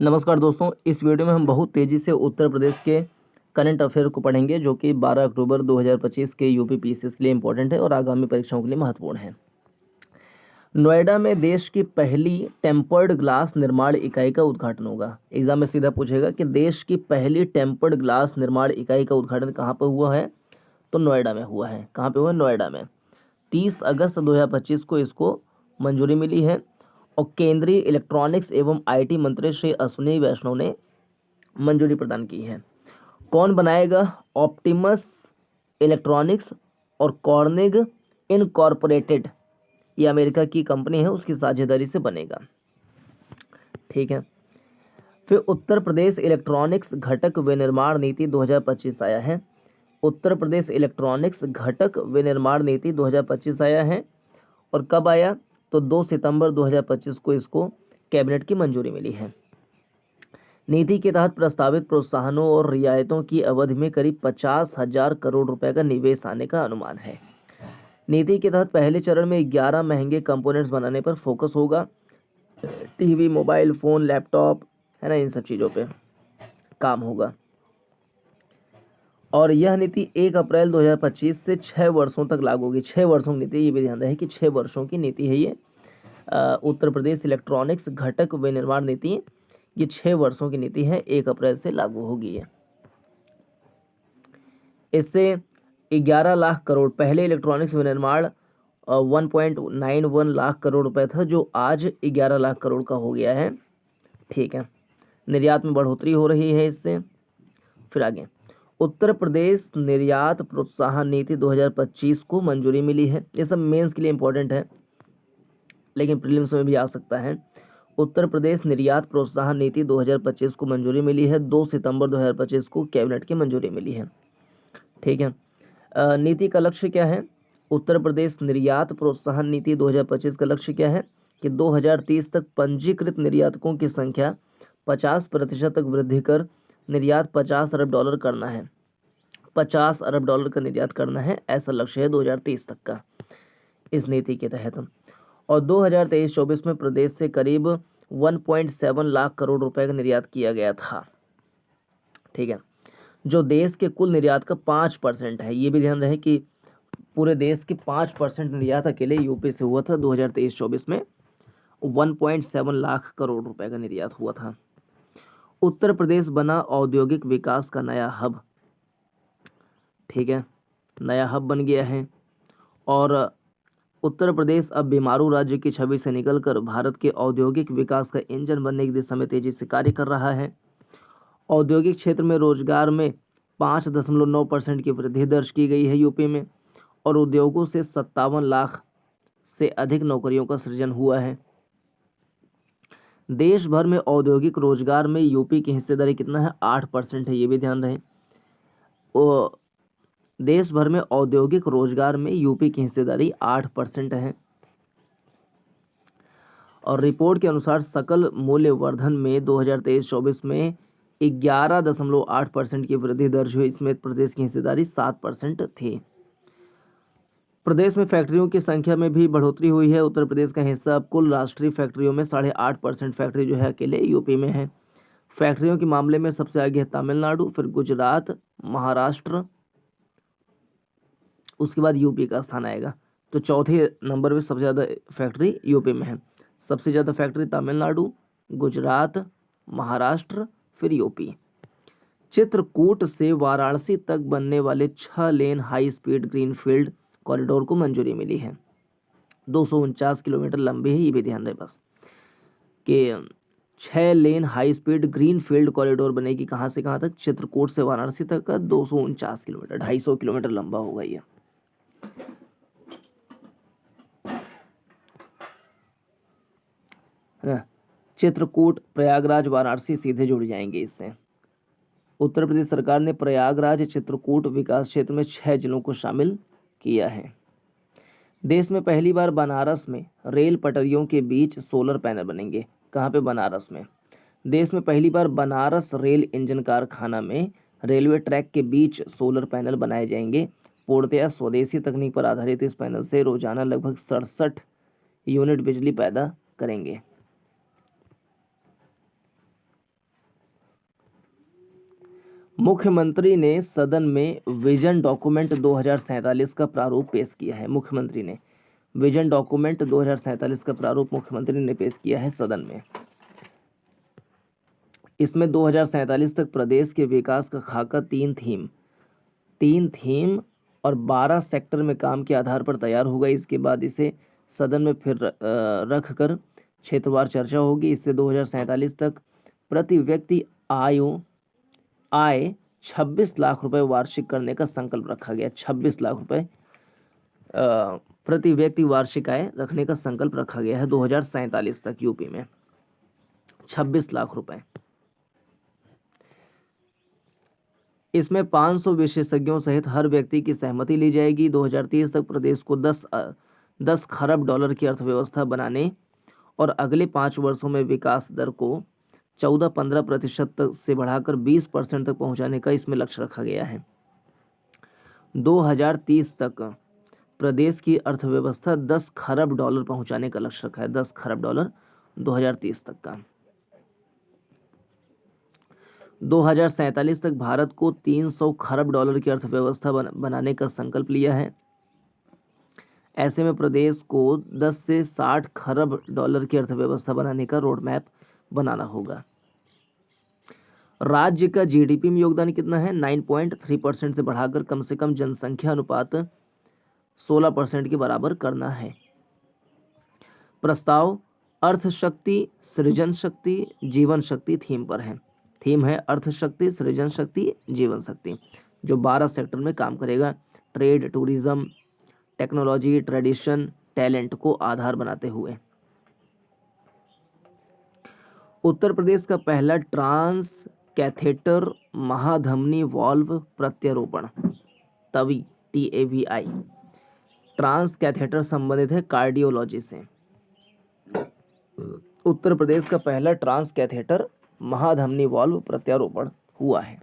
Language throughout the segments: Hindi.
नमस्कार दोस्तों, इस वीडियो में हम बहुत तेज़ी से उत्तर प्रदेश के करंट अफेयर को पढ़ेंगे जो कि 12 अक्टूबर 2025 के यूपी पीसीएस के लिए इम्पोर्टेंट है और आगामी परीक्षाओं के लिए महत्वपूर्ण है। नोएडा में देश की पहली टेम्पर्ड ग्लास निर्माण इकाई का उद्घाटन होगा। एग्जाम में सीधा पूछेगा कि देश की पहली टेम्पर्ड ग्लास निर्माण इकाई का उद्घाटन कहाँ पर हुआ है, तो नोएडा में हुआ है। कहाँ पे हुआ है? नोएडा में। 30 अगस्त 2025 को इसको मंजूरी मिली है और केंद्रीय इलेक्ट्रॉनिक्स एवं आईटी मंत्री श्री अश्विनी वैष्णव ने मंजूरी प्रदान की है। कौन बनाएगा? ऑप्टिमस इलेक्ट्रॉनिक्स और कॉर्निग इनकॉर्पोरेटेड, ये अमेरिका की कंपनी है, उसकी साझेदारी से बनेगा। ठीक है। फिर उत्तर प्रदेश इलेक्ट्रॉनिक्स घटक विनिर्माण नीति 2025 आया है। उत्तर प्रदेश इलेक्ट्रॉनिक्स घटक विनिर्माण नीति 2025 आया है। और कब आया? तो 2 सितंबर 2025 को इसको कैबिनेट की मंजूरी मिली है। नीति के तहत प्रस्तावित प्रोत्साहनों और रियायतों की अवधि में करीब 50,000 करोड़ रुपए का निवेश आने का अनुमान है। नीति के तहत पहले चरण में 11 महंगे कंपोनेंट्स बनाने पर फोकस होगा। टीवी, मोबाइल फ़ोन, लैपटॉप, है ना, इन सब चीज़ों पे काम होगा। और यह नीति 1 अप्रैल 2025 से 6 वर्षों तक लागू होगी। 6 वर्षों की नीति, ये भी ध्यान रहे कि 6 वर्षों की नीति है ये। उत्तर प्रदेश इलेक्ट्रॉनिक्स घटक विनिर्माण नीति, ये 6 वर्षों की नीति है, 1 अप्रैल से लागू होगी है। इससे 11 लाख करोड़, पहले इलेक्ट्रॉनिक्स विनिर्माण 1.91 लाख करोड़ रुपए था, जो आज 11 लाख करोड़ का हो गया है। ठीक है। निर्यात में बढ़ोतरी हो रही है इससे। फिर आगे, उत्तर प्रदेश निर्यात प्रोत्साहन नीति 2025 को मंजूरी मिली है। ये सब मेंस के लिए इंपॉर्टेंट है, लेकिन प्रीलिम्स में भी आ सकता है। उत्तर प्रदेश निर्यात प्रोत्साहन नीति 2025 को मंजूरी मिली है। 2 सितंबर 2025 को कैबिनेट की मंजूरी मिली है। ठीक है। नीति का लक्ष्य क्या है? उत्तर प्रदेश निर्यात प्रोत्साहन नीति 2025 का लक्ष्य क्या है कि 2030 तक पंजीकृत निर्यातकों की संख्या 50% तक वृद्धि कर निर्यात 50 अरब डॉलर करना है। 50 अरब डॉलर का निर्यात करना है, ऐसा लक्ष्य है 2030 तक का इस नीति के तहत। और 2023-24 में प्रदेश से करीब 1.7 लाख करोड़ रुपए का निर्यात किया गया था। ठीक है, जो देश के कुल निर्यात का 5% है। ये भी ध्यान रहे कि पूरे देश के 5% निर्यात अकेले यूपी से हुआ था। 2023-24 में 1.7 लाख करोड़ रुपए का निर्यात हुआ था। उत्तर प्रदेश बना औद्योगिक विकास का नया हब। ठीक है, नया हब बन गया है। और उत्तर प्रदेश अब बीमारू राज्य की छवि से निकलकर भारत के औद्योगिक विकास का इंजन बनने की दिशा में तेजी से कार्य कर रहा है। औद्योगिक क्षेत्र में रोजगार में 5.9% की वृद्धि दर्ज की गई है यूपी में। और उद्योगों से 57 लाख से अधिक नौकरियों का सृजन हुआ है। देश भर में औद्योगिक रोजगार में यूपी की हिस्सेदारी कितना है? 8% है। ये भी ध्यान रहे, देश भर में औद्योगिक रोजगार में यूपी की हिस्सेदारी 8% है। और रिपोर्ट के अनुसार सकल मूल्य वर्धन में 2023-24 में 11.8% की वृद्धि दर्ज हुई। इसमें प्रदेश की हिस्सेदारी 7% थी। प्रदेश में फैक्ट्रियों की संख्या में भी बढ़ोतरी हुई है। उत्तर प्रदेश का हिस्सा अब कुल राष्ट्रीय फैक्ट्रियों में 8.5% फैक्ट्री जो है अकेले यूपी में है। फैक्ट्रियों के मामले में सबसे आगे है तमिलनाडु, फिर गुजरात, महाराष्ट्र, उसके बाद यूपी का स्थान आएगा। तो चौथे नंबर पे सबसे ज़्यादा फैक्ट्री यूपी में है। सबसे ज़्यादा फैक्ट्री तमिलनाडु, गुजरात, महाराष्ट्र, फिर यूपी। चित्रकूट से वाराणसी तक बनने वाले 6 लेन हाई स्पीड ग्रीनफील्ड कॉरिडोर को मंजूरी मिली है। 249 किलोमीटर लंबी है। ये भी ध्यान रहे बस कि 6 लेन हाई स्पीड ग्रीनफील्ड कॉरिडोर बनेगी। कहाँ से कहाँ तक? चित्रकूट से वाराणसी तक का 249 किलोमीटर, 250 किलोमीटर लंबा होगा ये। है ना, चित्रकूट, प्रयागराज, वाराणसी सीधे जुड़ जाएंगे इससे। उत्तर प्रदेश सरकार ने प्रयागराज चित्रकूट विकास क्षेत्र में 6 जिलों को शामिल किया है। देश में पहली बार बनारस में रेल पटरियों के बीच सोलर पैनल बनेंगे। कहाँ पे? बनारस में। देश में पहली बार बनारस रेल इंजन कारखाना में रेलवे ट्रैक के बीच सोलर पैनल बनाए जाएंगे। पूर्णतया स्वदेशी तकनीक पर आधारित इस पैनल से रोजाना लगभग 67 यूनिट बिजली पैदा करेंगे। मुख्यमंत्री ने सदन में विजन डॉक्यूमेंट 2047 का प्रारूप पेश किया है। मुख्यमंत्री ने विजन डॉक्यूमेंट 2047 का प्रारूप मुख्यमंत्री ने पेश किया है सदन में। इसमें 2047 तक प्रदेश के विकास का खाका तीन थीम और 12 सेक्टर में काम के आधार पर तैयार होगा। इसके बाद इसे सदन में फिर रख कर क्षेत्रवार चर्चा होगी। इससे 2047 तक प्रति व्यक्ति आय 26 लाख रुपए वार्षिक करने का संकल्प रखा गया। 26 लाख रुपए प्रति व्यक्ति वार्षिक आय रखने का संकल्प रखा गया है 2047 तक यूपी में 26 लाख रुपए। इसमें 500 विशेषज्ञों सहित हर व्यक्ति की सहमति ली जाएगी। 2030 तक प्रदेश को 10 खरब डॉलर की अर्थव्यवस्था बनाने और अगले 5 वर्षों में विकास दर को 14-15% तक से बढ़ाकर 20% तक पहुंचाने का इसमें लक्ष्य रखा गया है। 2030 तक प्रदेश की अर्थव्यवस्था 10 खरब डॉलर पहुंचाने का लक्ष्य रखा है। 10 खरब डॉलर 2030 तक का। 2047 तक भारत को 300 खरब डॉलर की अर्थव्यवस्था बनाने का संकल्प लिया है। ऐसे में प्रदेश को 10 से 60 खरब डॉलर की अर्थव्यवस्था बनाने का रोड मैप बनाना होगा। राज्य का जीडीपी में योगदान कितना है? 9.3% से बढ़ाकर कम से कम जनसंख्या अनुपात 16% के बराबर करना है। प्रस्ताव अर्थशक्ति, सृजन शक्ति, जीवन शक्ति थीम पर है। थीम है अर्थशक्ति, सृजन शक्ति, जीवन शक्ति, जो 12 सेक्टर में काम करेगा। Trade, tourism, technology, tradition, talent को आधार बनाते हुए। उत्तर प्रदेश का पहला ट्रांस कैथेटर महाधमनी वाल्व प्रत्यारोपण तवी TAVI ट्रांस कैथेटर संबंधित है कार्डियोलॉजी से। उत्तर प्रदेश का पहला ट्रांस कैथेटर महाधमनी वाल्व प्रत्यारोपण हुआ है।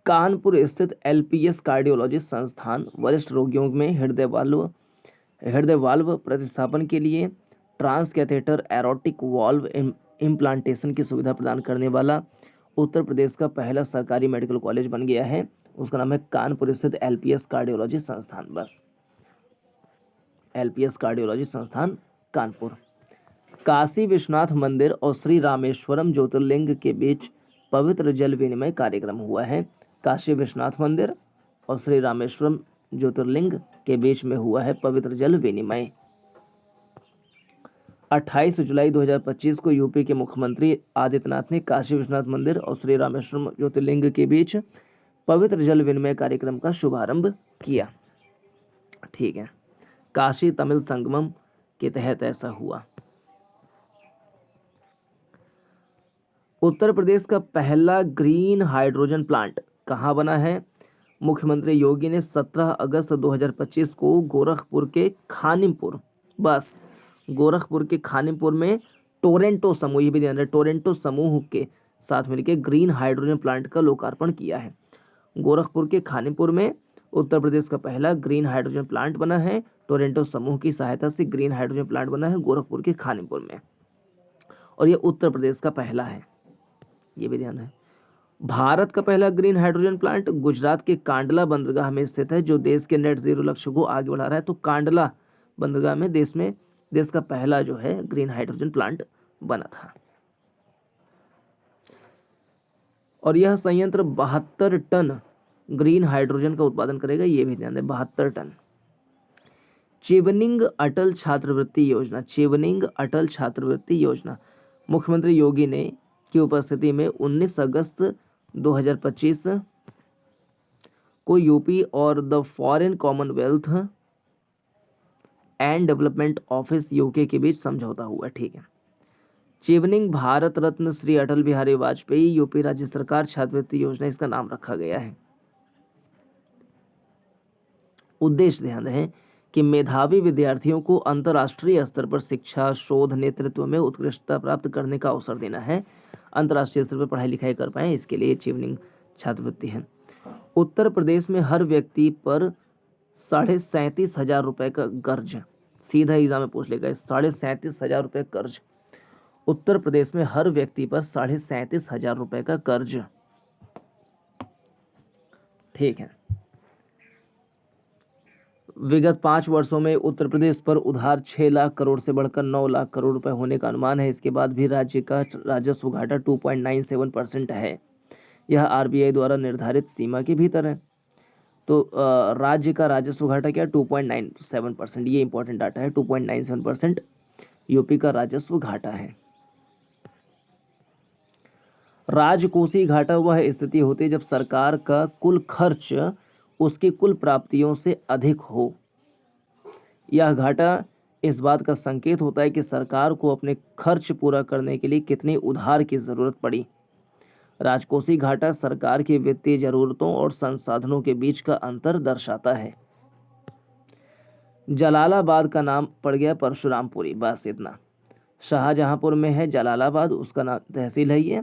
कानपुर स्थित LPS कार्डियोलॉजी संस्थान वरिष्ठ रोगियों में हृदय वाल्व प्रतिस्थापन के लिए trans catheter aortic valve implantation की सुविधा प्रदान करने वाला उत्तर प्रदेश का पहला सरकारी मेडिकल कॉलेज बन गया है। उसका नाम है कानपुर स्थित LPS कार्डियोलॉजी संस्थान। बस LPS कार्डियोलॉजी संस्थान कानपुर। काशी विश्वनाथ मंदिर और श्री रामेश्वरम ज्योतिर्लिंग के बीच पवित्र जल विनिमय कार्यक्रम हुआ है। काशी विश्वनाथ मंदिर और श्री रामेश्वरम ज्योतिर्लिंग के बीच में हुआ है पवित्र जल विनिमय। 28 जुलाई 2025 को यूपी के मुख्यमंत्री आदित्यनाथ ने काशी विश्वनाथ मंदिर और श्री रामेश्वरम ज्योतिर्लिंग के बीच पवित्र जल विनिमय कार्यक्रम का शुभारंभ किया। ठीक है, काशी तमिल संगमम के तहत ऐसा हुआ। उत्तर प्रदेश का पहला ग्रीन हाइड्रोजन प्लांट कहाँ बना है? मुख्यमंत्री योगी ने 17 अगस्त 2025 को गोरखपुर के खानिमपुर में टोरेंटो समूह, ये भी ध्यान रहे, टोरेंटो समूह के साथ मिलकर ग्रीन हाइड्रोजन प्लांट का लोकार्पण किया है। गोरखपुर के खानिमपुर में उत्तर प्रदेश का पहला ग्रीन हाइड्रोजन प्लांट बना है। टोरेंटो समूह की सहायता से ग्रीन हाइड्रोजन प्लांट बना है गोरखपुर के खानिमपुर में, और ये उत्तर प्रदेश का पहला है, ये भी ध्यान है। भारत का पहला ग्रीन हाइड्रोजन प्लांट गुजरात के कांडला बंदरगाह में स्थित है, जो देश के नेट जीरो लक्ष्य को आगे बढ़ा रहा है। तो कांडला बंदरगाह में देश का पहला जो है ग्रीन हाइड्रोजन प्लांट बना था, और यह संयंत्र 72 टन ग्रीन हाइड्रोजन का उत्पादन करेगा, ये भी ध्यान दें, 72 टन। चिवनिंग अटल छात्रवृत्ति योजना मुख्यमंत्री योगी ने की उपस्थिति में 19 अगस्त 2025 को यूपी और the foreign Commonwealth and development office UK के बीच समझौता हुआ। ठीक है, चिवनिंग भारत रत्न श्री अटल बिहारी वाजपेयी यूपी राज्य सरकार छात्रवृत्ति योजना इसका नाम रखा गया है। उद्देश्य ध्यान रहे कि मेधावी विद्यार्थियों को अंतर्राष्ट्रीय स्तर पर शिक्षा, शोध, नेतृत्व में उत्कृष्टता प्राप्त करने का अवसर देना है, अंतर्राष्ट्रीय स्तर पर पढ़ाई लिखाई कर पाए, इसके लिए चिवनिंग छात्रवृत्ति है। उत्तर प्रदेश में हर व्यक्ति पर 37,500 रुपये का कर्ज, सीधा एग्जाम में पूछ लेगा, 37,500 रुपये कर्ज। उत्तर प्रदेश में हर व्यक्ति पर 37,500 रुपये का कर्ज ठीक है। विगत 5 वर्षों में उत्तर प्रदेश पर उधार 6 लाख करोड़ से बढ़कर 9 लाख करोड़ रुपए होने का अनुमान है। इसके बाद भी राज्य का राजस्व घाटा 2.97% है। यह आरबीआई द्वारा निर्धारित सीमा के भीतर है। तो राज्य का राजस्व घाटा क्या 2.97%, ये इंपॉर्टेंट डाटा है। 2.97% यूपी का राजस्व घाटा है। राजकोषीय घाटा वह स्थिति होती है जब सरकार का कुल खर्च उसकी कुल प्राप्तियों से अधिक हो। यह घाटा इस बात का संकेत होता है कि सरकार को अपने खर्च पूरा करने के लिए कितनी उधार की जरूरत पड़ी। राजकोषीय घाटा सरकार की वित्तीय जरूरतों और संसाधनों के बीच का अंतर दर्शाता है। जलालाबाद का नाम पड़ गया परशुरामपुरी, बस इतना। शाहजहांपुर में है जलालाबाद, उसका नाम तहसील है ये,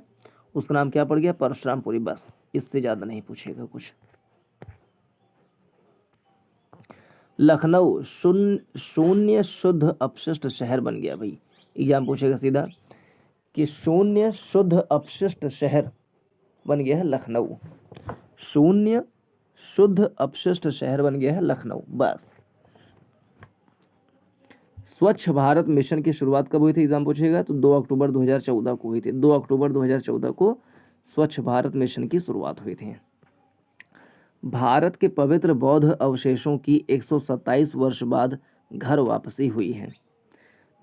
उसका नाम क्या पड़ गया परशुरामपुरी, बस इससे ज़्यादा नहीं पूछेगा कुछ। लखनऊ शून्य शुद्ध अपशिष्ट शहर बन गया भाई। एग्जाम पूछेगा सीधा कि शून्य शुद्ध अपशिष्ट शहर बन गया है लखनऊ। शून्य शुद्ध अपशिष्ट शहर बन गया है लखनऊ, बस। स्वच्छ भारत मिशन की शुरुआत कब हुई थी, एग्जाम पूछेगा तो 2 अक्टूबर 2014 को हुई थी। 2 अक्टूबर 2014 को स्वच्छ भारत मिशन की शुरुआत हुई थी। भारत के पवित्र बौद्ध अवशेषों की 127 वर्ष बाद घर वापसी हुई है।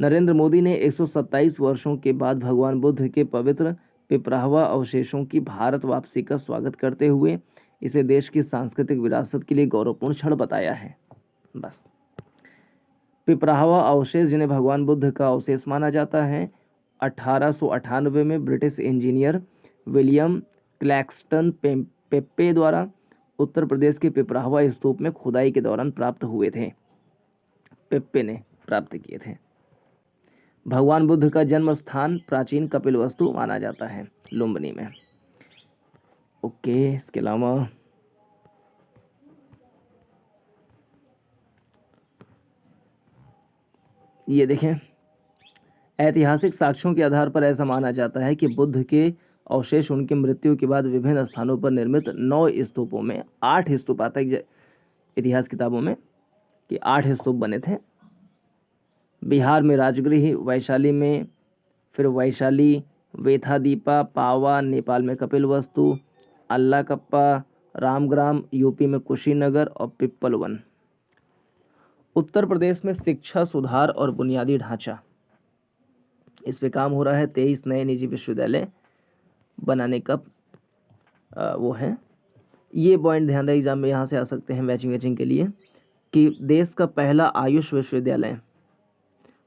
नरेंद्र मोदी ने 127 वर्षों के बाद भगवान बुद्ध के पवित्र पिपराहवा अवशेषों की भारत वापसी का स्वागत करते हुए इसे देश की सांस्कृतिक विरासत के लिए गौरवपूर्ण क्षण बताया है, बस। पिपराहवा अवशेष जिन्हें भगवान बुद्ध का अवशेष माना जाता है, 1898 में British engineer William Claxton Pepe द्वारा उत्तर प्रदेश के पिपराहवा स्तूप में खुदाई के दौरान प्राप्त हुए थे। पेप्पे ने प्राप्त किए थे। भगवान बुद्ध का जन्म स्थान प्राचीन कपिलवस्तु माना जाता है, लुम्बिनी में। ओके, इसके अलावा ये देखें, ऐतिहासिक साक्ष्यों के आधार पर ऐसा माना जाता है कि बुद्ध के अवशेष उनकी मृत्यु के बाद विभिन्न स्थानों पर निर्मित 9 स्तूपों में 8 स्तूप आता है इतिहास किताबों में कि 8 स्तूप बने थे। बिहार में राजगृह, वैशाली में फिर वैशाली, वेथादीपा, पावा, नेपाल में कपिलवस्तु, अल्लाकप्पा, रामग्राम, यूपी में कुशीनगर और पिप्पलवन। उत्तर प्रदेश में शिक्षा सुधार और बुनियादी ढांचा, इस पे काम हो रहा है। 23 नए निजी विश्वविद्यालय बनाने का वो है। ये पॉइंट ध्यान रहे, एग्जाम में यहाँ से आ सकते हैं मैचिंग के लिए कि देश का पहला आयुष विश्वविद्यालय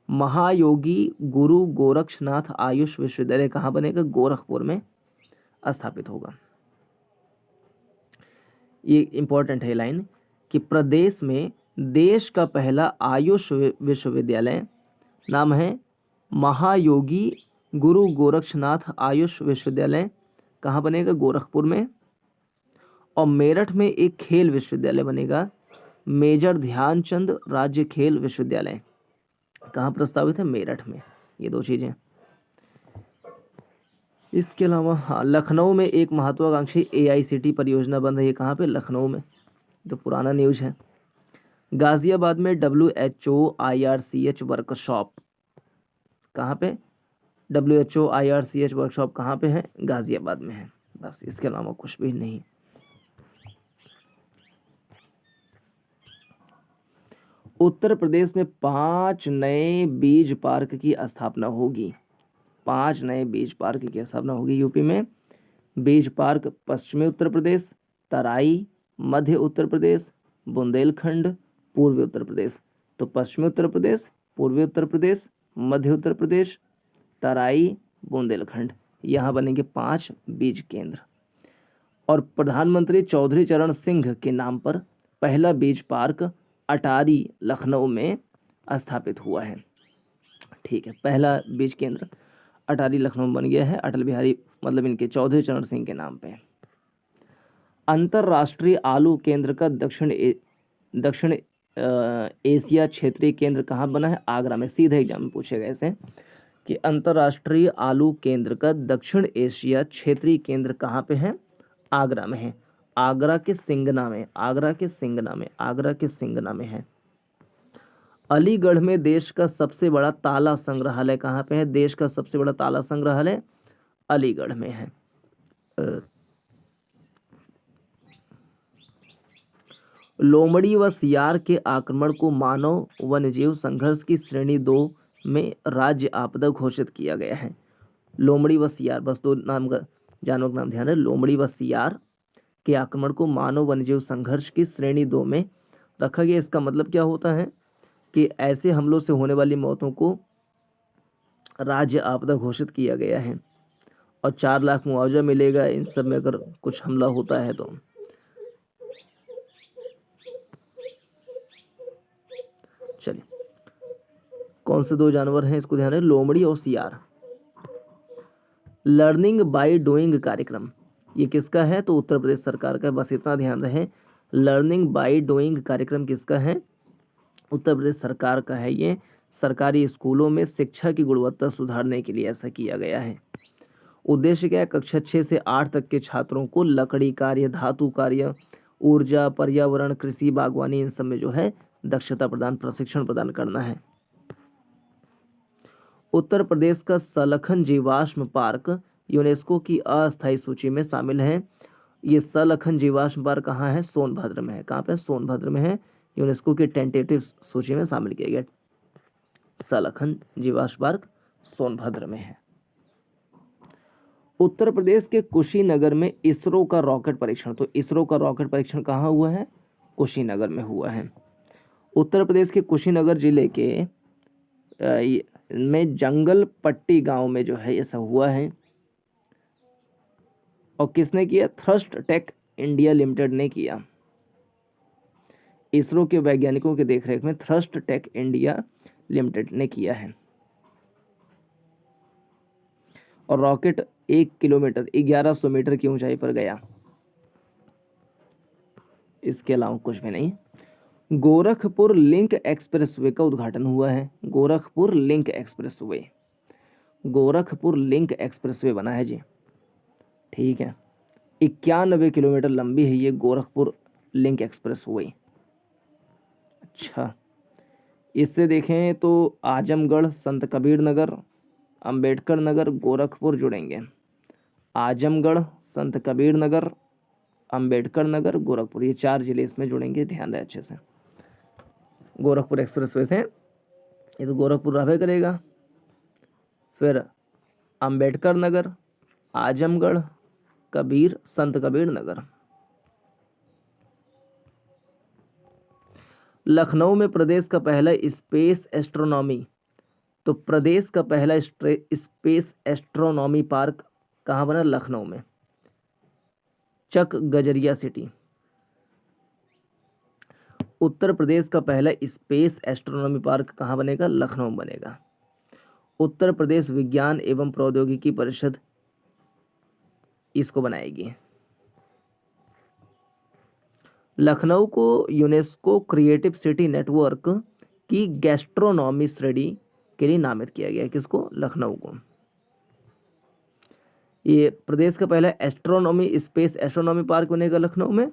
महायोगी गुरु गोरक्षनाथ आयुष विश्वविद्यालय कहाँ बनेगा, गोरखपुर में स्थापित होगा। ये इंपॉर्टेंट है लाइन कि प्रदेश में देश का पहला आयुष विश्वविद्यालय नाम है महायोगी गुरु गोरक्षनाथ आयुष विश्वविद्यालय, कहाँ बनेगा, गोरखपुर में। और मेरठ में एक खेल विश्वविद्यालय बनेगा, मेजर ध्यानचंद राज्य खेल विश्वविद्यालय, कहाँ प्रस्तावित है, मेरठ में। ये 2 चीज़ें। इसके अलावा हाँ, लखनऊ में एक महत्वाकांक्षी AICT परियोजना बन रही है, कहाँ पे, लखनऊ में, जो पुराना न्यूज़ है। गाजियाबाद में WHO IRCH वर्कशॉप, कहाँ पे, WHO IRCH वर्कशॉप कहाँ पे है, गाजियाबाद में है, बस। इसके अलावा कुछ भी नहीं। उत्तर प्रदेश में 5 नए बीज पार्क की स्थापना होगी। 5 नए बीज पार्क की स्थापना होगी यूपी में। बीज पार्क पश्चिमी उत्तर प्रदेश, तराई मध्य उत्तर प्रदेश, बुंदेलखंड पूर्वी उत्तर प्रदेश। तो पश्चिमी उत्तर प्रदेश, पूर्वी उत्तर प्रदेश, मध्य उत्तर प्रदेश, तराई, बुंदेलखंड, यहाँ बनेंगे 5 बीज केंद्र। और प्रधानमंत्री चौधरी चरण सिंह के नाम पर पहला बीज पार्क अटारी लखनऊ में स्थापित हुआ है। ठीक है, पहला बीज केंद्र अटारी लखनऊ में बन गया है, अटल बिहारी मतलब इनके चौधरी चरण सिंह के नाम पे। अंतर्राष्ट्रीय आलू केंद्र का दक्षिण एशिया क्षेत्रीय केंद्र कहाँ बना है, आगरा में। सीधे एग्जाम में पूछेगा ऐसे कि अंतर्राष्ट्रीय आलू केंद्र का दक्षिण एशिया क्षेत्रीय केंद्र कहाँ पे है, आगरा में है। आगरा के सिंगना में, आगरा के सिंगना में, आगरा के सिंगना में है। अलीगढ़ में देश का सबसे बड़ा ताला संग्रहालय कहाँ पे है? देश का सबसे बड़ा ताला संग्रहालय अलीगढ़ में है। लोमड़ी व सियार के आक्रमण को मानव वन्यजीव संघर्ष की श्रेणी 2 में राज्य आपदा घोषित किया गया है। लोमड़ी व सियार, बस दो नाम का जानवर का नाम ध्यान है। लोमड़ी व सियार के आक्रमण को मानव वन्यजीव संघर्ष की श्रेणी 2 में रखा गया। इसका मतलब क्या होता है कि ऐसे हमलों से होने वाली मौतों को राज्य आपदा घोषित किया गया है और 4 लाख मुआवजा मिलेगा इन सब में अगर कुछ हमला होता है तो। चलिए, कौन से 2 जानवर हैं इसको ध्यान है? लोमड़ी और सियार। लर्निंग बाय डूइंग कार्यक्रम ये किसका है? तो उत्तर प्रदेश सरकार का। बस इतना ध्यान रहे, लर्निंग बाय डूइंग कार्यक्रम किसका है? उत्तर प्रदेश सरकार का है। ये सरकारी स्कूलों में शिक्षा की गुणवत्ता सुधारने के लिए ऐसा किया गया है। उद्देश्य क्या है? कक्षा 6 से 8 तक के छात्रों को लकड़ी कार्य, धातु कार्य, ऊर्जा, पर्यावरण, कृषि, बागवानी इन सब में जो है दक्षता प्रदान, प्रशिक्षण प्रदान करना है। उत्तर प्रदेश का सलखन जीवाश्म पार्क यूनेस्को की अस्थायी सूची में शामिल है। ये सलखन जीवाश्म पार्क कहाँ है? सोनभद्र में है। कहाँ पे? सोनभद्र में है। यूनेस्को की टेंटेटिव सूची में शामिल किया गया। सलखन जीवाश्म पार्क सोनभद्र में है। उत्तर प्रदेश के कुशीनगर में इसरो का रॉकेट परीक्षण, तो इसरो का रॉकेट परीक्षण कहाँ हुआ है? कुशीनगर में हुआ है। उत्तर प्रदेश के कुशीनगर जिले के में जंगल पट्टी गांव में जो है ऐसा हुआ है। और किसने किया? थ्रस्ट टेक इंडिया लिमिटेड ने किया। इसरो के वैज्ञानिकों के देखरेख में थ्रस्ट टेक इंडिया लिमिटेड ने किया है। और रॉकेट 1 किलोमीटर 1100 मीटर की ऊंचाई पर गया। इसके अलावा कुछ भी नहीं। गोरखपुर लिंक एक्सप्रेसवे का उद्घाटन हुआ है। Gorakhpur link expressway, Gorakhpur link expressway बना है जी। ठीक है, 91 किलोमीटर लंबी है ये गोरखपुर लिंक एक्सप्रेसवे। अच्छा, इससे देखें तो आजमगढ़, संत कबीर नगर, अंबेडकर नगर, गोरखपुर जुड़ेंगे। आजमगढ़, संत कबीर नगर, अंबेडकर नगर, गोरखपुर, ये 4 जिले इसमें जुड़ेंगे। ध्यान रहे अच्छे से। गोरखपुर एक्सप्रेसवे से ये तो गोरखपुर रहबे करेगा। फिर अंबेडकर नगर, आजमगढ़, कबीर, संत कबीर नगर। लखनऊ में प्रदेश का पहला स्पेस एस्ट्रोनॉमी, तो प्रदेश का पहला स्पेस एस्ट्रोनॉमी पार्क कहाँ बना? लखनऊ में, चक गजरिया सिटी। उत्तर प्रदेश का पहला स्पेस एस्ट्रोनॉमी पार्क कहाँ बनेगा? लखनऊ में बनेगा। उत्तर प्रदेश विज्ञान एवं प्रौद्योगिकी परिषद इसको बनाएगी। लखनऊ को यूनेस्को क्रिएटिव सिटी नेटवर्क की गैस्ट्रोनॉमी श्रेणी के लिए नामित किया गया है। किसको? लखनऊ को। ये प्रदेश का पहला एस्ट्रोनॉमी स्पेस एस्ट्रोनॉमी पार्क बनेगा लखनऊ में।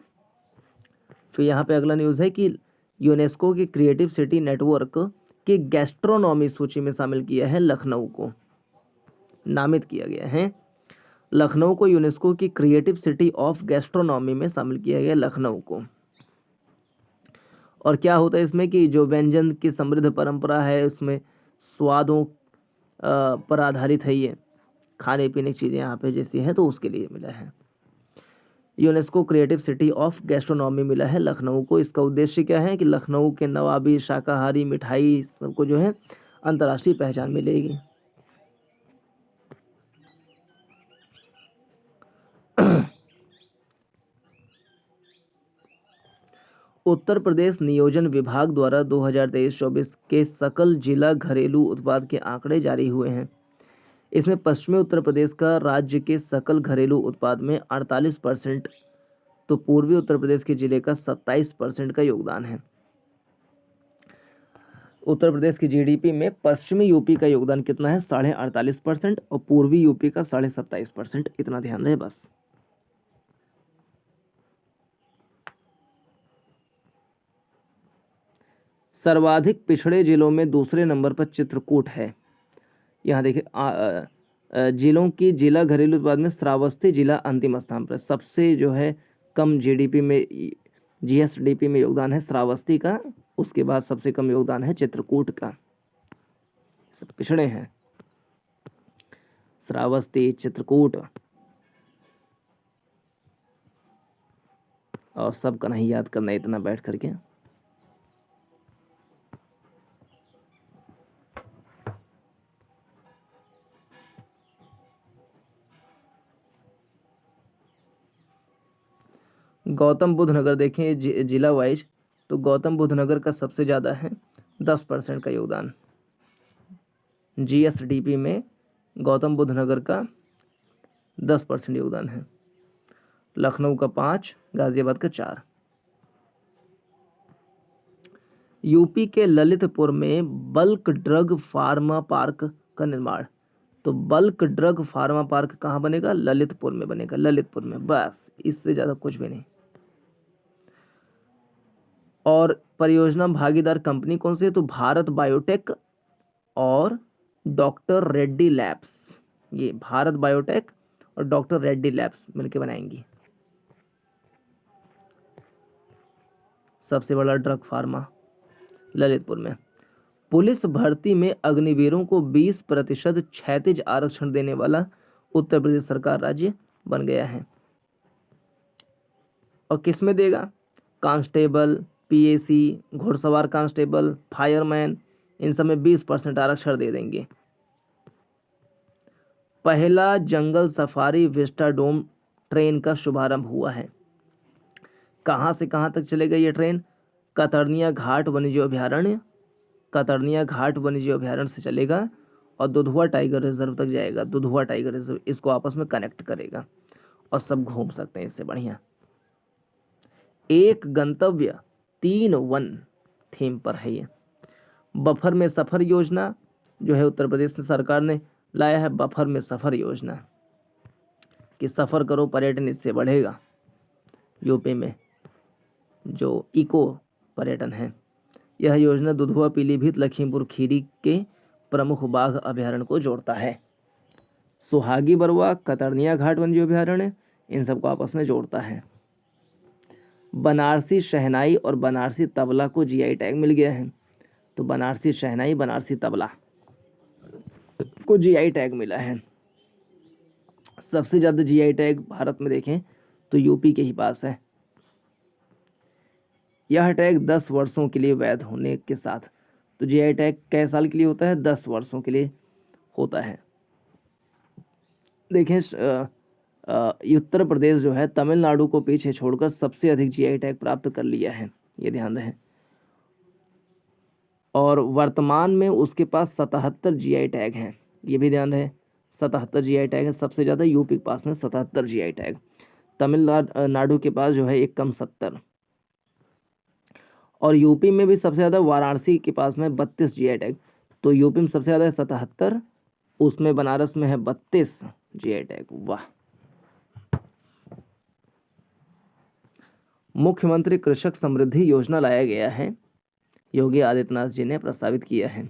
फिर यहाँ पे अगला न्यूज़ है कि यूनेस्को की क्रिएटिव सिटी नेटवर्क की गैस्ट्रोनॉमी सूची में शामिल किया है लखनऊ को, नामित किया गया है। लखनऊ को यूनेस्को की क्रिएटिव सिटी ऑफ गैस्ट्रोनॉमी में शामिल किया गया लखनऊ को। और क्या होता है इसमें कि जो व्यंजन की समृद्ध परंपरा है उसमें स्वादों पर आधारित है। ये खाने पीने की चीज़ें यहाँ पे जैसी हैं तो उसके लिए मिला है। UNESCO creative city of gastronomy मिला है लखनऊ को। इसका उद्देश्य क्या है कि लखनऊ के नवाबी, शाकाहारी, मिठाई सबको जो है अंतर्राष्ट्रीय पहचान मिलेगी। उत्तर प्रदेश नियोजन विभाग द्वारा 2023-24 के सकल जिला घरेलू उत्पाद के आंकड़े जारी हुए हैं। इसमें पश्चिमी उत्तर प्रदेश का राज्य के सकल घरेलू उत्पाद में 48%, तो पूर्वी उत्तर प्रदेश के जिले का 27% का योगदान है। उत्तर प्रदेश की जीडीपी में पश्चिमी यूपी का योगदान कितना है? 48.5% और पूर्वी यूपी का 27.5%। इतना ध्यान रहे बस। सर्वाधिक पिछड़े जिलों में दूसरे नंबर पर चित्रकूट है। यहाँ देखिए जिलों की जिला घरेलू उत्पाद में श्रावस्ती जिला अंतिम स्थान पर। सबसे जो है कम जीडीपी में जीएसडीपी में योगदान है श्रावस्ती का, उसके बाद सबसे कम योगदान है चित्रकूट का। सब पिछड़े हैं, श्रावस्ती, चित्रकूट, और सबका नहीं याद करना इतना बैठ करके। गौतम बुद्ध नगर देखें जिला वाइज, तो गौतम बुद्ध नगर का सबसे ज़्यादा है 10% का योगदान। जीएसडीपी में गौतम बुद्ध नगर का 10% योगदान है। लखनऊ का 5, गाजियाबाद का 4। यूपी के ललितपुर में बल्क ड्रग फार्मा पार्क का निर्माण। तो बल्क ड्रग फार्मा पार्क कहाँ बनेगा? ललितपुर में बनेगा, ललितपुर में, बस इससे ज़्यादा कुछ भी नहीं। और परियोजना भागीदार कंपनी कौन सी है? तो भारत बायोटेक और डॉक्टर रेड्डी लैब्स। ये भारत बायोटेक और डॉक्टर रेड्डी लैब्स मिलकर बनाएंगी सबसे बड़ा ड्रग फार्मा ललितपुर में। पुलिस भर्ती में अग्निवीरों को 20% क्षैतिज आरक्षण देने वाला उत्तर प्रदेश सरकार राज्य बन गया है। और किस में देगा? कांस्टेबल, पीएसी, घुड़सवार कांस्टेबल, फायरमैन, इन सब में 20% आरक्षण दे देंगे। पहला जंगल सफारी विस्टाडोम ट्रेन का शुभारंभ हुआ है। कहाँ से कहाँ तक चलेगा ये ट्रेन? कतर्निया घाट वन्यजीव अभयारण्य, कतर्निया घाट वन्यजीव अभयारण्य से चलेगा और दुधवा टाइगर रिजर्व तक जाएगा। दुधवा टाइगर रिजर्व इसको आपस में कनेक्ट करेगा और सब घूम सकते हैं इससे बढ़िया। एक गंतव्य 3 वन थीम पर है ये। बफर में सफर योजना जो है उत्तर प्रदेश सरकार ने लाया है, बफर में सफर योजना कि सफ़र करो, पर्यटन इससे बढ़ेगा। यूपी में जो इको पर्यटन है, यह योजना दुधवा, पीलीभीत, लखीमपुर खीरी के प्रमुख बाघ अभयारण्य को जोड़ता है। सुहागी बरवा, कतर्निया घाट वन्यजीव अभयारण्य, इन सबको आपस में जोड़ता है। बनारसी शहनाई और बनारसी तबला को जीआई टैग मिल गया है। तो बनारसी शहनाई, बनारसी तबला को जीआई टैग मिला है। सबसे ज़्यादा जीआई टैग भारत में देखें तो यूपी के ही पास है। यह टैग 10 वर्षों के लिए वैध होने के साथ, तो जीआई टैग कै साल के लिए होता है? 10 वर्षों के लिए होता है। देखें उत्तर प्रदेश जो है तमिलनाडु को पीछे छोड़कर सबसे अधिक जीआई टैग प्राप्त कर लिया है, ये ध्यान रहे। और वर्तमान में उसके पास 77 जीआई टैग हैं, ये भी ध्यान रहे। 77 जीआई टैग है, सबसे ज़्यादा यूपी के पास में 77 जीआई टैग। तमिलनाडु के पास जो है एक कम 70। और यूपी में भी सबसे ज़्यादा वाराणसी के पास में 32 जीआई टैग। तो यूपी में सबसे ज़्यादा है 77, उसमें बनारस में है 32 जीआई टैग। वाह। मुख्यमंत्री कृषक समृद्धि योजना लाया गया है, योगी आदित्यनाथ जी ने प्रस्तावित किया है।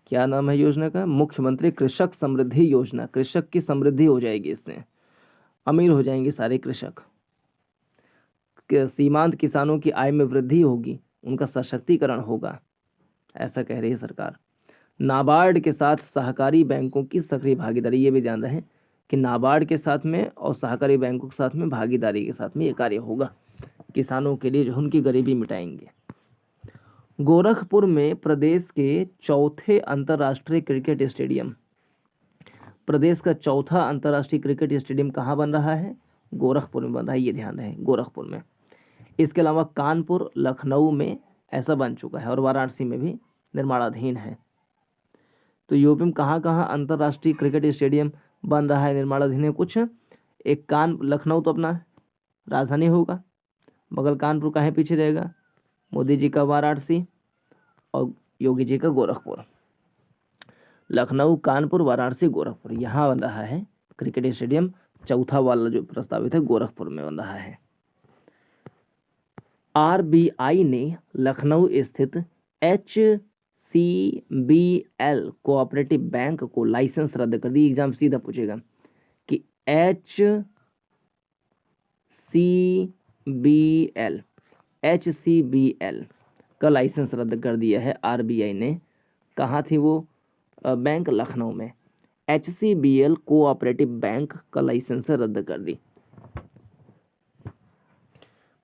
क्या नाम है योजना का? मुख्यमंत्री कृषक समृद्धि योजना। कृषक की समृद्धि हो जाएगी, इससे अमीर हो जाएंगे सारे कृषक। सीमांत किसानों की आय में वृद्धि होगी, उनका सशक्तिकरण होगा, ऐसा कह रही है सरकार। नाबार्ड के साथ सहकारी बैंकों की सक्रिय भागीदारी, ये भी ध्यान रहे कि नाबार्ड के साथ में और सहकारी बैंकों के साथ में भागीदारी के साथ में ये कार्य होगा, किसानों के लिए जो उनकी गरीबी मिटाएंगे। गोरखपुर में प्रदेश के चौथे अंतर्राष्ट्रीय क्रिकेट स्टेडियम, प्रदेश का चौथा अंतर्राष्ट्रीय क्रिकेट स्टेडियम कहाँ बन रहा है? गोरखपुर में बन रहा है, ये ध्यान रहे, गोरखपुर में। इसके अलावा कानपुर, लखनऊ में ऐसा बन चुका है और वाराणसी में भी निर्माणाधीन है। तो यूपी में कहाँ कहाँ अंतर्राष्ट्रीय क्रिकेट स्टेडियम बन रहा है, निर्माणाधीन है कुछ? एक लखनऊ तो अपना राजधानी होगा, मगर कानपुर काहे पीछे रहेगा? मोदी जी का वाराणसी और योगी जी का गोरखपुर। लखनऊ, कानपुर, वाराणसी, गोरखपुर, यहाँ बन रहा है क्रिकेट स्टेडियम। चौथा वाला जो प्रस्तावित है गोरखपुर में बन रहा है। आरबीआई ने लखनऊ स्थित HCBL कोऑपरेटिव बैंक को लाइसेंस रद्द कर दी। एग्जाम सीधा पूछेगा कि HCBL का लाइसेंस रद्द कर दिया है आरबीआई ने। कहाँ थी वो बैंक? लखनऊ में। HCBL कोऑपरेटिव बैंक का लाइसेंस रद्द कर दी।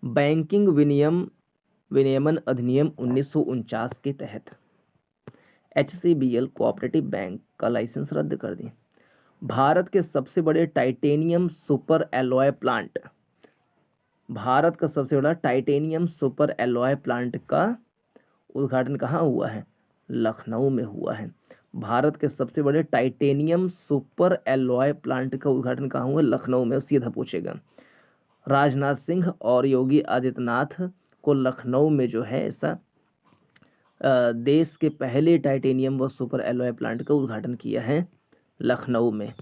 बैंकिंग विनियमन अधिनियम 1949 के तहत HCBL कोऑपरेटिव बैंक का लाइसेंस रद्द कर दी। भारत के सबसे बड़े titanium super alloy plant, Bharat का सबसे बड़ा टाइटेनियम सुपर एलॉय प्लांट का उद्घाटन कहाँ हुआ है? लखनऊ में हुआ है। भारत के सबसे बड़े टाइटेनियम सुपर एलॉय प्लांट का उद्घाटन कहाँ हुआ? लखनऊ में। सीधा पूछेगा। राजनाथ सिंह और योगी आदित्यनाथ को लखनऊ में जो है ऐसा देश के पहले टाइटेनियम व सुपर एलॉय प्लांट का उद्घाटन किया है लखनऊ में।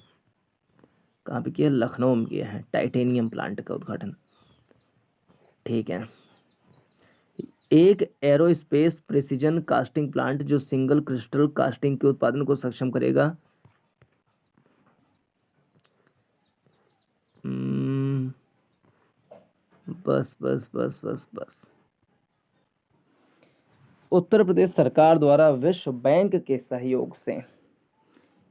कहाँ पे किया? लखनऊ में किया है टाइटेनियम प्लांट का उद्घाटन। ठीक है। एक एरोस्पेस प्रिसीजन कास्टिंग प्लांट जो सिंगल क्रिस्टल कास्टिंग के उत्पादन को सक्षम करेगा। बस बस बस बस बस। उत्तर प्रदेश सरकार द्वारा विश्व बैंक के सहयोग से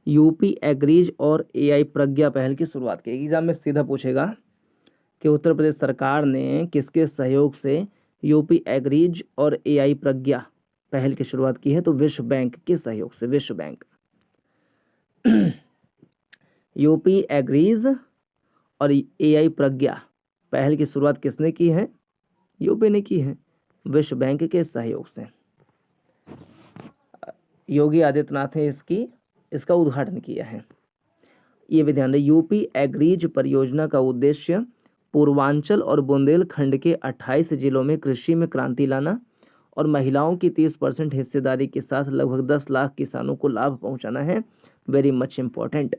यूपी एग्रीज और एआई प्रज्ञा पहल की शुरुआत की। एग्जाम में सीधा पूछेगा कि उत्तर प्रदेश सरकार ने किसके सहयोग से यूपी एग्रीज और एआई प्रज्ञा पहल की शुरुआत की है? तो विश्व बैंक के सहयोग से। विश्व बैंक यूपी एग्रीज और एआई प्रज्ञा पहल की शुरुआत किसने की है? यूपी ने की है, विश्व बैंक के सहयोग से। योगी आदित्यनाथ ने इसका उद्घाटन किया है। ये भी ध्यान रहे, यूपी एग्रीज परियोजना का उद्देश्य पूर्वांचल और बुंदेलखंड के 28 जिलों में कृषि में क्रांति लाना और महिलाओं की 30% हिस्सेदारी के साथ लगभग 10 लाख किसानों को लाभ पहुंचाना है। Very much important.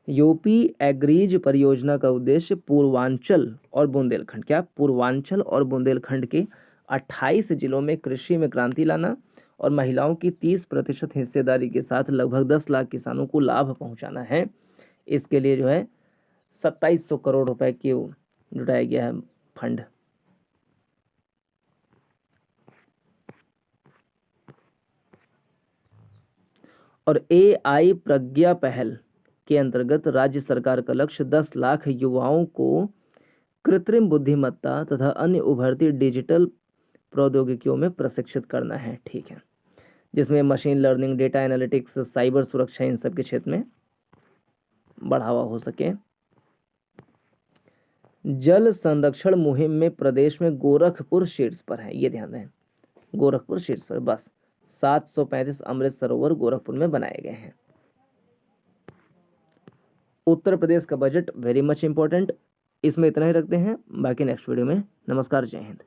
UP agrees परियोजना का उद्देश्य पूर्वांचल और बुंदेलखंड, क्या? पूर्वांचल और बुंदेलखंड के 28 जिलों में कृषि में क्रांति लाना और महिलाओं की 30% हिस्सेदारी के साथ लगभग 10 लाख किसानों को लाभ पहुंचाना है। इसके लिए जो है 2700 करोड़ रुपए की जुटाया गया है फंड। और एआई प्रज्ञा पहल के अंतर्गत राज्य सरकार का लक्ष्य 10 लाख युवाओं को कृत्रिम बुद्धिमत्ता तथा अन्य उभरती डिजिटल प्रौद्योगिकियों में प्रशिक्षित करना है। ठीक है, जिसमें machine learning, data analytics, cyber सुरक्षा, इन सब के क्षेत्र में बढ़ावा हो सके। जल संरक्षण मुहिम में प्रदेश में गोरखपुर शीर्ष पर है। ये ध्यान रहे, गोरखपुर शीर्ष पर। बस 735 अमृत सरोवर गोरखपुर में बनाए गए हैं। उत्तर प्रदेश का बजट वेरी मच इंपॉर्टेंट। इसमें इतना ही रखते हैं, बाकी नेक्स्ट वीडियो में। नमस्कार, जय हिंद।